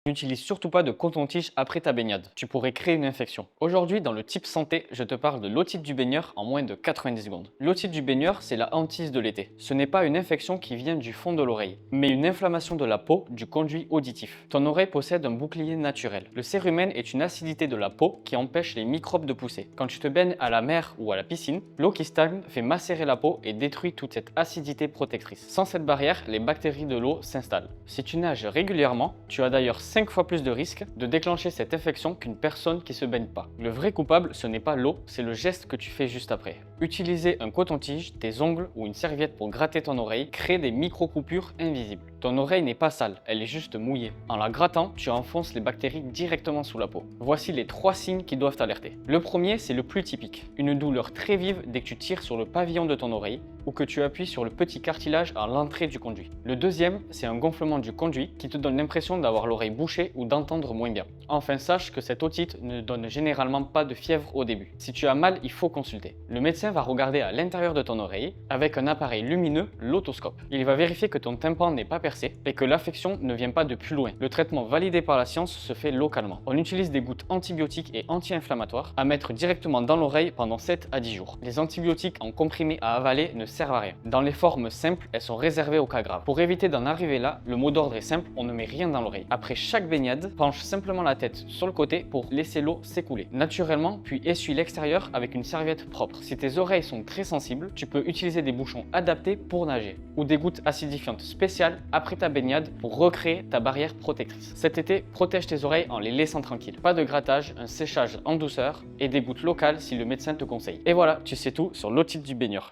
N'utilise surtout pas de coton-tige après ta baignade, tu pourrais créer une infection. Aujourd'hui, dans le type santé, je te parle de l'otite du baigneur en moins de 90 secondes. L'otite du baigneur, c'est la hantise de l'été. Ce n'est pas une infection qui vient du fond de l'oreille, mais une inflammation de la peau du conduit auditif. Ton oreille possède un bouclier naturel. Le cérumen est une acidité de la peau qui empêche les microbes de pousser. Quand tu te baignes à la mer ou à la piscine, l'eau qui stagne fait macérer la peau et détruit toute cette acidité protectrice. Sans cette barrière, les bactéries de l'eau s'installent. Si tu nages régulièrement, tu as d'ailleurs 5 fois plus de risques de déclencher cette infection qu'une personne qui se baigne pas. Le vrai coupable, ce n'est pas l'eau, c'est le geste que tu fais juste après. Utiliser un coton-tige, tes ongles ou une serviette pour gratter ton oreille crée des micro-coupures invisibles. Ton oreille n'est pas sale, elle est juste mouillée. En la grattant, tu enfonces les bactéries directement sous la peau. Voici les 3 signes qui doivent t'alerter. Le premier, c'est le plus typique. Une douleur très vive dès que tu tires sur le pavillon de ton oreille ou que tu appuies sur le petit cartilage à l'entrée du conduit. Le deuxième, c'est un gonflement du conduit qui te donne l'impression d'avoir l'oreille bouchée ou d'entendre moins bien. Enfin, sache que cette otite ne donne généralement pas de fièvre au début. Si tu as mal, il faut consulter. Le médecin va regarder à l'intérieur de ton oreille avec un appareil lumineux, l'otoscope. Il va vérifier que ton tympan n'est pas percé et que l'affection ne vient pas de plus loin. Le traitement validé par la science se fait localement. On utilise des gouttes antibiotiques et anti-inflammatoires à mettre directement dans l'oreille pendant 7 à 10 jours. Les antibiotiques en comprimés à avaler ne servent à rien. Dans les formes simples, elles sont réservées aux cas graves. Pour éviter d'en arriver là, le mot d'ordre est simple, on ne met rien dans l'oreille. Après chaque baignade, penche simplement la tête sur le côté pour laisser l'eau s'écouler naturellement, puis essuie l'extérieur avec une serviette propre. Si tes oreilles sont très sensibles, tu peux utiliser des bouchons adaptés pour nager ou des gouttes acidifiantes spéciales après ta baignade pour recréer ta barrière protectrice. Cet été, protège tes oreilles en les laissant tranquilles. Pas de grattage, un séchage en douceur et des gouttes locales si le médecin te conseille. Et voilà, tu sais tout sur l'otite du baigneur.